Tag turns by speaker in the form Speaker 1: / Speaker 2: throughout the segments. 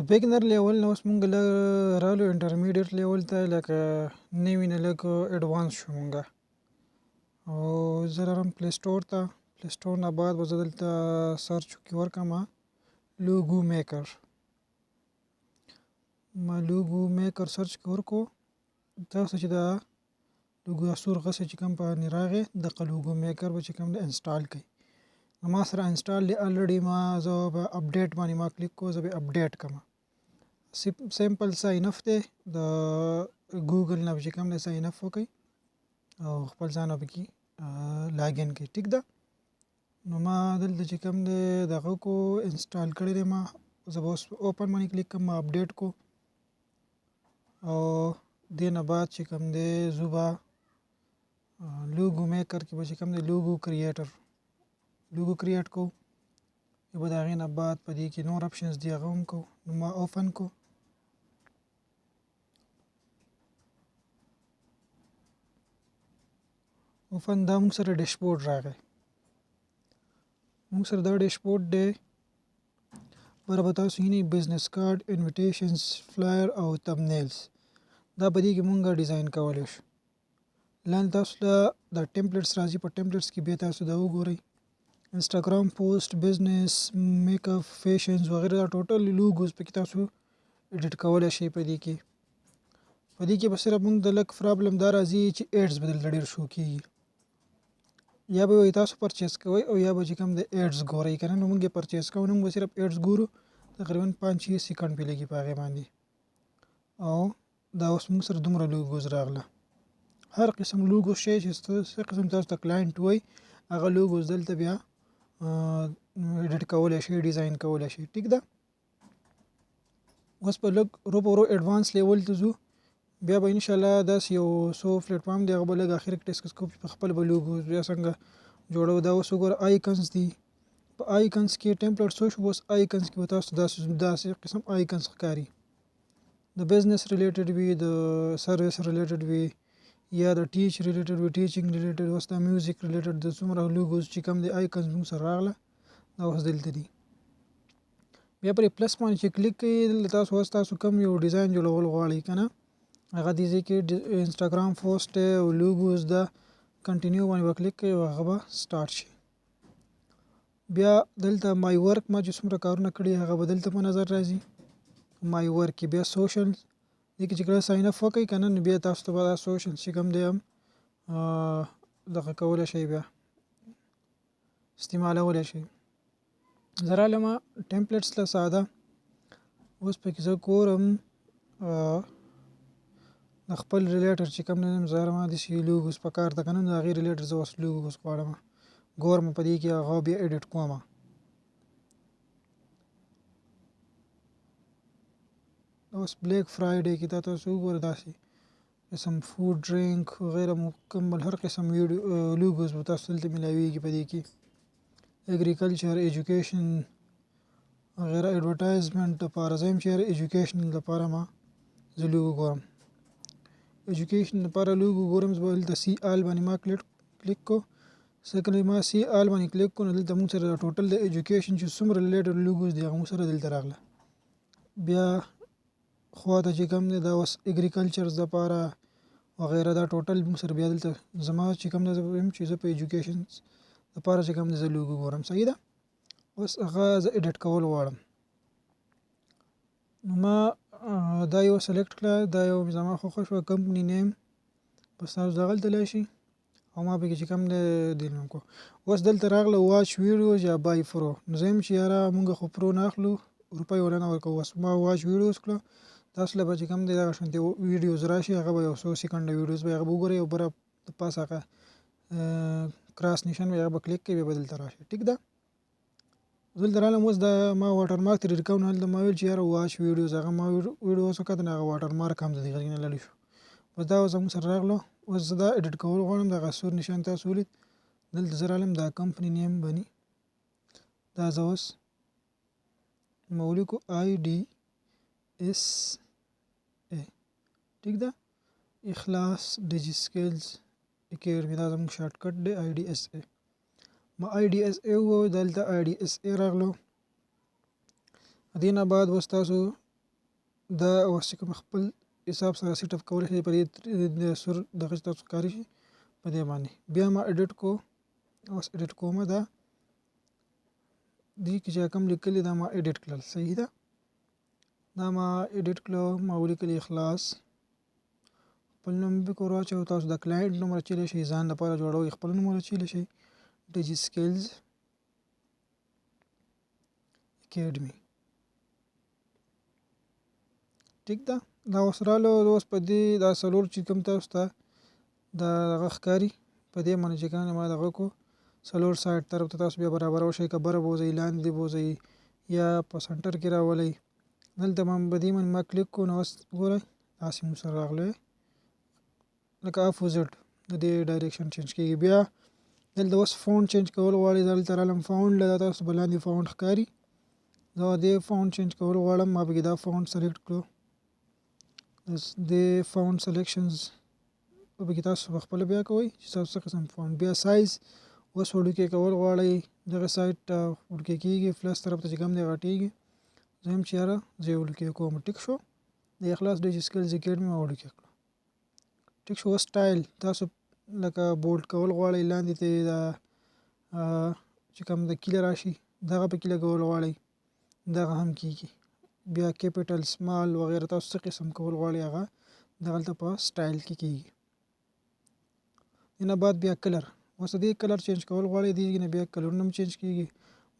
Speaker 1: بیګنر لیول نه اوس مونږ رالو انټرمیډیټ لیول ته لکه نوي نه لږ اډوانس شو مونږه او زه راغلم پلی سټور ته پلی سټور نه بعد به زه دلته سرچ کې ورکړم لوګو میکر ما لوګو میکر سرچ کې ورکو تاسو چې دا لوګو اسور غسه چې کوم په راغې دغه لوګو میکر به چې کوم انسټال کړئ ما سره انسټال دی الریډي ما زه به اپډیټ باندې ما کلیک کو زه به اپډیټ کوم سیمپل ساين اپ دی د ګوګل نه چې کوم نه ساين اپ وکړئ او خپل ځان وبکی لاګین کړئ ټیک ده نو ما دلته چې کوم دی دغه کو انسټال کړی دی ما زه به اوس اوپن باندې کلیک کوم اپډیټ کو او دینه بعد چې کوم دی زوبا لوګو میکر کې به چې کوم دی لوګو کریټ کو یو دا غینه بعد په دې کې نور اپشنز دی هغه هم کو نو ما اوپن کو اوپن دا موږ سره ډیشبورډ راغی موږ سره دا ډیشبورډ دی برابر تاسو یې بزنس کارت انویټیشنز فلایر او تمبنیلز دا په دې کې مونږه ډیزاین کولی شو لاندې تاسو ته د ټمپلیټس راځي په ټمپلیټس کې بیا تاسو دا وګورئ انسټاګرام پوسټ بزنس میک اپ فیشنز وغیرہ دا ټوټل لوګوز پکې تاسو ایډیټ کولی شئ په دې کې به صرف موږ د لک پرابلم دا راځي چې ایډز بدل ډېر شو کیږي یا به تاسو پرچیز کوئ او یا به چې کوم د ایډز ګورئ کنه نو موږ یې پرچیز کوو نو موږ صرف ایډز ګورو تقریبا 5-6 سکند پې لګي په هغې باندې او دا اوس موږ سره دومره لوګوز راغله هر قسم لوګو شی چې څه قسم تاسو ته کلاینټ وای هغه لوګوز دلته بیا ایډیټ کولی شئ ډیزاین کولی شئ ټیک ده اوس په لږ رو ایډوانس لیول ته ځو بیا به ان شاء الله داس یو سو پلیټ فارم دی هغه به لږ اخر کې ډسکس کوو په خپل به لوګو بیا څنګه جوړو دا اوس وګوره آیکنز دي په آیکنز کې ټمپلیټ سو شو اوس آیکنز کې به تاسو داسې قسم آیکنز ښکاري د بزنس ریلیټډ وي د سروس ریلیټډ وي یا د ټیچ ریلیټډ وي ټیچینګ ریلیټډ اوس د میوزیک ریلیټډ د څومره لوګوز چې کوم دی آیکنز موږ سره راغله دا اوس دلته دي بیا پرې پلس باندې چې کلیک کوئ دلته تاسو اوس تاسو کوم یو ډیزاین جوړول غواړئ که نه هغه دې ځای کې انسټاګرام پوسټ او لوګوز دا کنټینیو باندې به کلیک کوئ او هغه به سټارټ شي بیا دلته مای ورک ما چې څومره کارونه کړي هغه به دلته په نظر راځي مای ورک کې بیا سوشل دې کې چې کله ساین اپ وکړئ که نه نو بیا تاسو ته به دا سوشل چې کوم دی هم دغه کولی شئ بیا استعمالولی شئ زه رالمه ټمپلیټس له ساده اوس پکې زه ګورم د خپل ریلیټر چې کوم نه زه ما داسې لوګوز په کار ته که نه د هغې ریلیټر زه اوس لوګوز غواړم ګورم په دې کې هغه بیا ایډیټ کوم اوس بلیک فرایډے کې دا تاسو وګوره داسې قسم فود ډرینک وغیره مکمل هر قسم لوګوز به تاسو دلته میلاویږي په دې کې اګریکلچر ایجوکیشن وغیره ایډورټایزمنټ لپاره زه یم چې ایجوکیشن لپاره ما زه لوګو ګورم ایجوکیشن لپاره لوګو ګورم زه به دلته سی آل باندې ما کلیک کو سکل ما سی آل باندې کلیک کو نو دلته موږ سره ټوټل د ایجوکیشن چې څومره ریلیټډ لوګوز دي هغه موږ سره دلته راغله بیا خواته چې کوم دی دا اوس اګریکلچرز لپاره وغیره دا ټوټل موږ سره بیا دلته زما چې کوم دی زه وایم چې زه په ایجوکیشن لپاره چې کوم دی زه لوګو ګورم صحیح ده اوس هغه زه ایډیټ کول غواړم نو ما دا یو سلیکټ کړه دا یو زما خوښه شوه کمپنی نیم بس تاسو دغلته لی شئ او ما پکې چې کوم دی دلم کو اوس دلته راغله واچ ویډیوز یا بای پرو نو زه یم چې یاره مونږ خو پرو نه اخلو روپۍ ولا نه ورکوو اوس ما واچ ویډیوز کړه تاسو له به چې کوم دی دغه شانتې ویډیوز راشي هغه به یو څو سیکنډه ویډیوز به هغه به وګورئ او بره د پاسه هغه کراس نشان وي هغه به کلیک کوي بیا به دلته راشي ټیک ده دلته رالم اوس دا ما واټر مارک ترې ریکاو نه هلته ما ویل چې یاره واچ ویډیوز هغه ما ویډیوز وکتل نو هغه واټر مارک هم د دې غږ نه لرې شو بس دا اوس زموږ سره راغلو اوس زه دا ایډیټ کول غواړم دغه سور نشان تاسو ولید دلته زه رالم دا کمپنی نیم بني دا زه اوس ما ولیکو آی ډي اس ای ټیک ده اخلاص ډیجی سکلز اکیډمي دا زموږ شارټ کټ دی آی ډي اس ای ما آی ډي اس ای ووایو دلته آی ډي اس ای راغلو دې نه بعد اوس تاسو دا اوس چې کوم خپل حساب سره سیټ اپ کولی شئ په دې سور دغه چې تاسو ښکاري شي په دې باندې. بیا ما ایډیټ کو، اوس ایډیټ کومه دا دې کې چې کوم لیکلي دا ما ایډیټ کړل. صحیح ده، دا ما ایډیټ کړو، ما ولیکلي اخلاص، خپل نوم به کور واچوو. تاسو د کلاینټ نوم اچولی شئ، ځان لپاره جوړوئ خپل نوم اچولی شئ. ډیجی سکلز اکیډمي، ټیک ده. دا اوس رالو، اوس په دې دا څلور چې کوم تاسو ته دا هغه ښکاري په دې باندې چې کوم ما دغه کو څلور سایډ طرف ته تاسو بیا برابرو شئ، که بره بوځئ لاندې بوځئ یا په سنټر کې راولئ. دلته په دې باندې ما کلیک کو، نو اوس ګورئ داسې مو سره راغلی لکه اپوزټ د دې ډایرکشن چینج کېږي. بیا دلته اوس فونټ چینج کول غواړئ، دلته رالم فونټ له تاسو به لاندې فونټ ښکاري. زه دې فونټ چینج کول غواړم، ما پکې دا فونټ سلیکټ کړو. د فونټ سلیکشنز پکې تاسو په خپله بیا کوئ چې تاسو څه قسم فونټ. بیا سایز اوس وړوکی کول غواړئ، دغه سایډ ته وړوکی کېږي، پلس طرف ته چې کوم دی غټېږي. زه یم چې یاره زه یې وړوکی کوم، ټیک شو. د اخلاص ډیجی سکلز اکیډمي ما وړوکی کړو، ټیک شو. اوس سټایل تاسو لکه بولډ کول غواړئ، لاندې ته دا چې کوم د کیله راشي دغه پکې لګول غواړئ، دغه هم کېږي. بیا کیپیټل سمال وغیره تاسو څه قسم کول غواړئ هغه دغلته په سټایل کې کېږي. نه بعد بیا کلر، اوس دې کلر چینج کول غواړئ، دې نه بیا کلرونه هم چینج کېږي.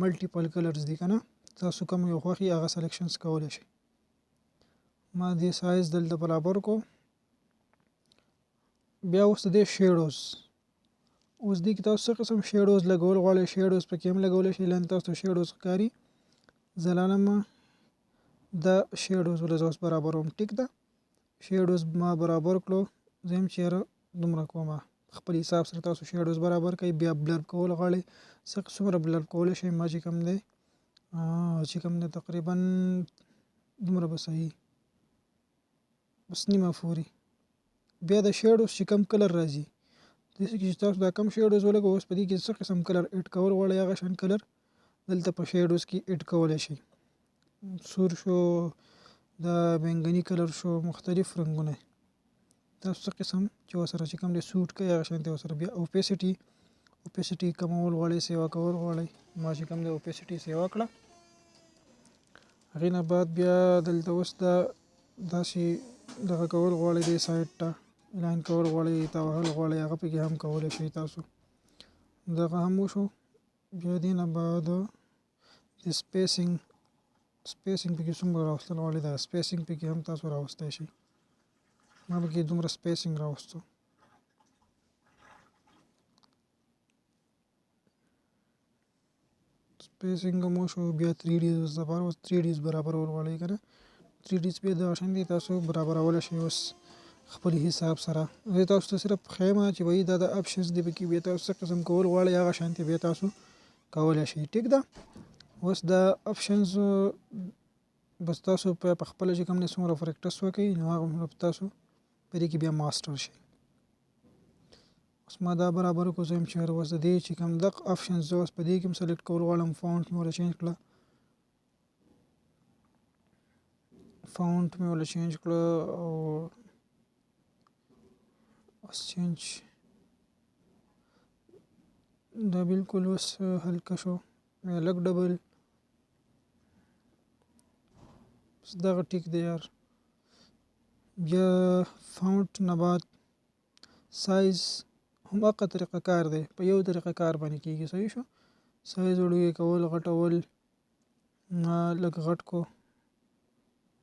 Speaker 1: ملټیپل کلرز دي که نه، تاسو کوم یو خوښي هغه سلیکشنز کولی شئ. ما دې سایز دلته برابر کو. بیا اوس دې شیډوز، اوس دې کې تاسو څه قسم شیډوز لګول غواړئ، شیډوز پکې هم لګولی شئ. لاندې تاسو ته شیډوز ښکاري، زه لاړم دا شیډوز ولې زه اوس برابروم، ټیک ده. شیډوز ما برابر کړو، زه یم چې یاره دومره کومه خپل حساب سره تاسو شیډوز برابر کړئ. بیا بلر کول غواړئ، څومره بلر کولی شئ. ما چې کوم دی تقریبا دومره به صحیح، بس نیمه پورې. بیا د شیډوز چې کوم کلر راځي، داسې کې چې تاسو دا کم شیډوز ولګوئ، اوس په دې کې څه قسم کلر ایډ کول غواړئ هغه شان کلر دلته په شیډوز کې ایډ کولی شئ. سور شو، د بینګني کلر شو، مختلف رنګونه تاسو څه قسم چې ورسره چې کوم دی سوټ کوي هغه شانتې ورسره. بیا اوپیسټي کمول غواړئ، سیوا کول غواړئ، ما چې کوم دی اوپیسټي سیوا کړه. هغې نه بعد بیا دلته اوس دا داسې دغه کول غواړئ، دې سایډ ته لاین کول غواړئ، تاوهل غواړئ، هغه پکې هم کولی شئ تاسو. دغه هم وشو. بیا دې نه بعد د سپیسینګ پکې څومره راوستل غواړئ، دا سپیسینګ پکې هم تاسو راوستی شئ. ما پکې دومره سپیسینګ راوستو. سپیسینګ هم وشو. بیا 3Ds لپاره اوس 3Ds برابرول غواړئ که نه، 3Ds بیا دغه شانتې تاسو برابرولی شئ اوس خپل حساب سره. زه تاسو ته صرف ښیم چې وایي دا د اپشنز دی، پکې بیا تاسو څه قسم کول غواړئ هغه شانتې بیا تاسو کولی شئ، ټیک ده. اوس د اپشنز بس تاسو په خپله چې کوم دی څومره پریکټس وکړئ نو هغه تاسو په دې کې بیا ماسټر شئ. اوس ما دا برابر کړو، زه یم چې اوس د دې چې کوم دغه اپشنز زه اوس په دې کې هم سلیکټ کول غواړم. فونټ مې ورله چینج کړه، او اوس چینج دا بالکل اوس هلکه شو، یا لږ ډبل، بس دغه ټیک دی یار. بیا فونټ نه بعد سایز هم هغه طریقه کار دی، په یو طریقه کار باندې کېږي. صحیح شو. سایز وړوکی کول، غټول، لږ غټ کو.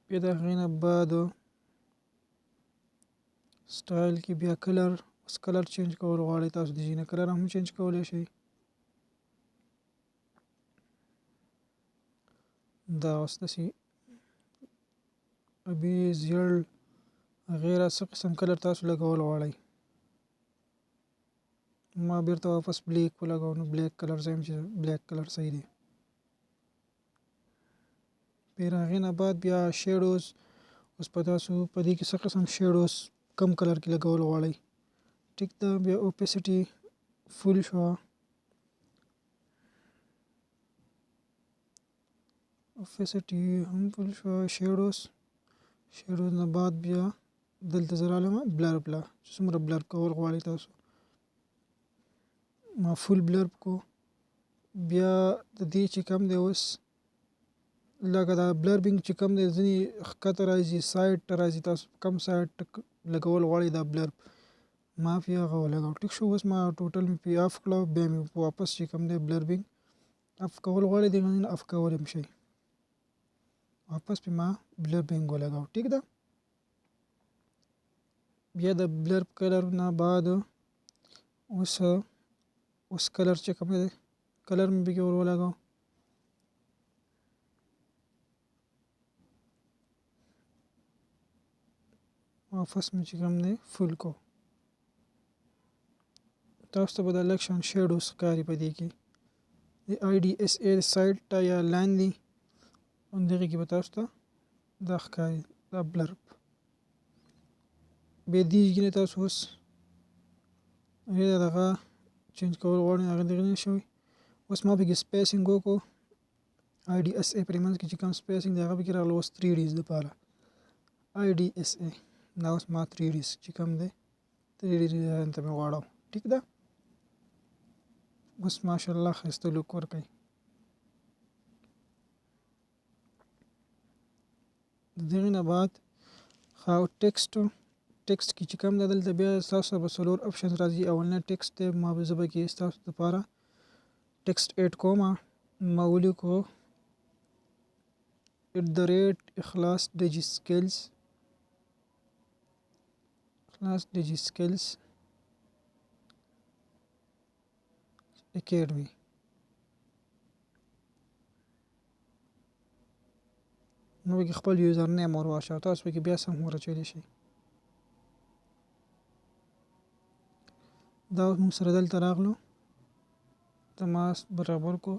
Speaker 1: بیا د هغې نه بعد سټایل کې بیا کلر، اوس کلر چینج کول غواړئ تاسو، د ځینې کلر هم چینج کولی شئ. دا اوس داسې ابي زیړ غیره څه قسم کلر تاسو لګول غواړئ. ما بیرته واپس بلیک ولګوو، نو بلیک کلر زه یم چې بلیک کلر صحیح دی. بیا هغې نه بعد بیا شیډوز، اوس په تاسو په دې کې څه قسم شیډوز کم کلر کې لګول غواړئ، ټیک ده. بیا اوپیسټي فول شوه، اوپیسټي هم فول شوه. شیډوز شیډوز نه بعد بیا دلته زه رالمه بلرب له چې څومره بلرب کول غواړئ تاسو ما فول بلرب کو بیا د دې چې کم دی اوس لکه دا بلربینګ چې کم دی ځینې ښکته راځي سایډ ته راځي تاسو کم سایډ ته لګول غواړئ دا بلرب ما پې هغه ولګاو ټیک شو اوس ما ټوټل مې پې آف کړه بیا مې واپس چې کم دی بلربینګ اف کول غواړئ دې باندې اف کولی هم شئ واپس پې ما بلربینګ ولګاو ټیک ده بیا د بلرب کلر نه بعد اوس کلر چې کوم دی کلر مې پکې ور ولګاو واپس مې چې کوم دی فول کو تاسو ته به دا لږ شان شیډوز ښکاري په دې کې د IDSA سایډ ته یا لاندې همدغې کې به تاسو ته دا ښکاري دا بلرب بیا دې نه تاسو اوس دغه چینج کول غواړئ هغه دغه نه شوی اوس ما پکې سپیسینګ وکړو IDSA پرې منځ کې چې کوم سپیسینګ دی هغه پکې راغله اوس 3 ډیز دپاره IDSA دا اوس ما 3 ډیز چې کوم دی 3 ډیز ته مې غواړم ټیک ده اوس ماشاءالله ښایسته لوک ورکوي د دغې نه بعد ټیکسټ کې چې کوم دی دلته بیا ستاسو به څلور اپشن راځي اولنی ټیکسټ دی ما به زه به کې ستاسو دپاره ټیکسټ ایډ کومه ما ولیکو @اخلاص ډیجی سکلز اکیډمي نو پکې خپل یوزر نیم ور واچوه تاسو پکې بیا سم ور اچولی شئ دا اوس موږ سره دلته راغلو تماس برابر کو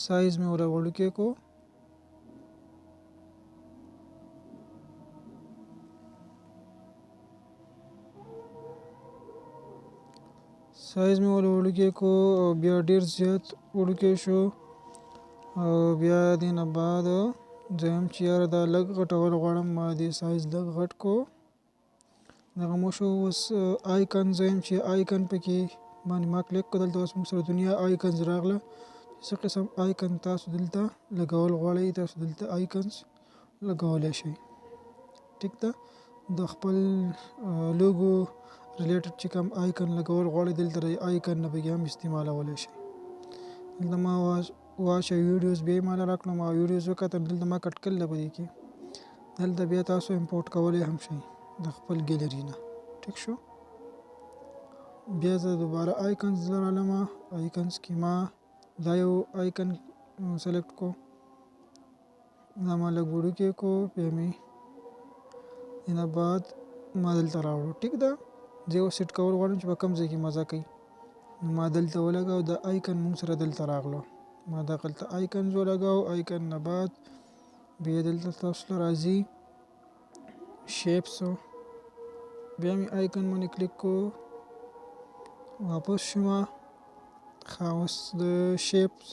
Speaker 1: سایز مې ور وړوکی کو سایز مې ور وړوکی کو او بیا ډیر زیات وړوکی شو او بیا دې نه بعد دویم چې یاره دا لږ غټول غواړم ما دې سایز لږ غټ کو دغه مو شو اوس آیکن دویم چې آیکن پکې باندې ما کلیک کړ دلته اوس موږ سره دنیا آیکنز راغله څه قسم آیکن تاسو دلته لګول غواړئ تاسو دلته آیکنز لګولی شئ ټیک ده د خپل لوګو ریلیټډ چې کوم آیکن لګول غواړئ دلته د آیکن نه پکې هم استعمالولی شئ دلته ما واچ ویډیوز بیا یې ماله راکړو ما ویډیوز وکتل دلته ما کټ کړل په دې کې دلته بیا تاسو امپورټ کولی هم شئ د خپل ګیلري نه ټیک شو بیا زه دوباره آیکنز لرالم آیکنز کې ما دا یو آیکن سلیکټ کو دا ما لږ وړوکی کو بیا مې نه بعد ما دلته راوړو ټیک ده زه یو سیټ کول غواړم چې په کوم ځای کې مزه کوي نو ما دلته ولګاو دا آیکن مونږ سره دلته راغلو ما دلته آیکنز ولګاو آیکن نه بعد بیا دلته تاسو ته راځي شیپس بیا مې آیکن باندې کلیک کو واپس شوم اوس د شیپس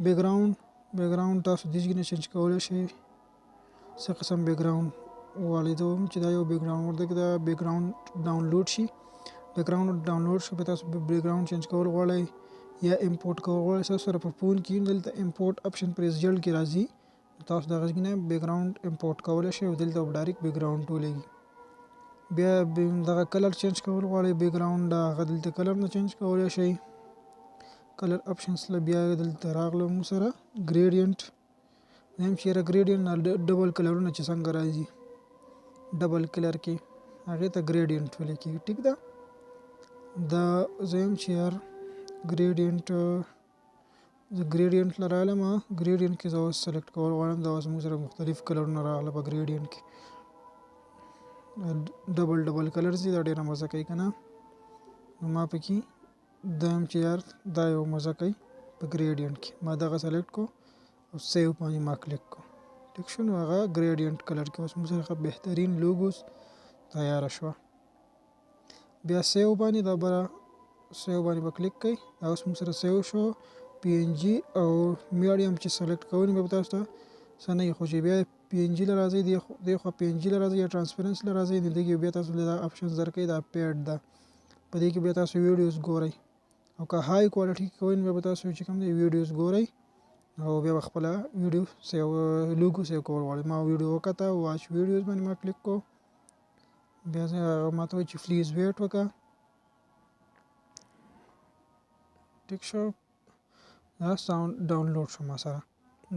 Speaker 1: بیکګراوند تاسو دې نه چینج کولی شئ څه قسم بیکګراوند والیدوم چې دا یو بیکګراوند ورته دا بیکګراوند ډاونلوډ شي په تاسو بیکګراوند چینج کول غواړئ یا امپورټ کول غواړئ تاسو سره په فون کې دلته امپورټ اپشن پر ریزلټ کې راځي تاسو دغه نه بیکګراوند امپورټ کولی شئ او دلته ډایرکټ بیکګراوند ټولېږي بیا دغه کلر چینج کول غواړئ بیکګراوند هغه دلته کلر نه چینج کولی شئ کلر اپشنز له بیا دلته راغلو موږ سره ګریډینټ دویم چې ګریډینټ نه ډبل کلرونه چې څنګه راځي ډبل کلر کې هغې ته ګریډینټ ویل کېږي ټیک ده دا دویم چې ګریډینټ لرالم ګریډینټ کې زه اوس سلیکټ کول غواړم دا اوس موږ سره مختلف کلرونه راغله په ګریډینټ کې ډبل کلرز دي دا ډېره مزه کوي که نه نو ما پکې دویم چې دا یو مزه کوي په ګریډینټ کې ما دغه سلیکټ کو او سیو باندې ما کلیک کو ټیک شو نو هغه ګریډینټ کلر کې اوس موږ سره بهترین لوګوز تیاره شوه بیا سیو باندې به کلیک کوئ دا اوس موږ سره سیو شو پی ان جی او میډیم چې سلیکټ کوئ نو به تاسو ته څه نه وي خو چې بیا پی ان جي له راځئ دې خوا پی ان جي له راځئ یا ټرانسپیرنس له راځئ نو دې کې بیا تاسو له دا آپشنز درکوي دا پیډ ده په دې کې بیا تاسو ویډیوز ګورئ او که های کوالټي کې کوئ نو بیا به تاسو چې کوم دی ویډیوز ګورئ او بیا به خپله ویډیو سیو لوګو سیو کول غواړئ ما ویډیو وکته واچ ویډیوز باندې ما کلیک کو بیا ما ته وایي چې پلیز ویټ وکړه ټیک شو دا ساوند ډاونلوډ شو ما سره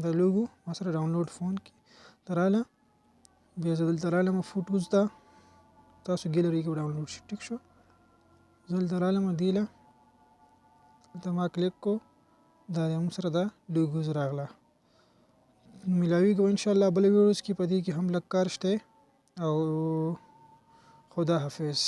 Speaker 1: دا لوګو ما سره ډاونلوډ فون کې ته راغله بیا زه دلته رالم فوټوز ته تاسو ګیلري کې ډاونلوډ شي ټیک شو زه دلته رالم دې له دلته ما کلیک کو دا موږ سره دا لوګوز راغله ملاویږو انشاءالله بل ویډیوز کې په دې کې هم لږ کار شته او خدا حافظ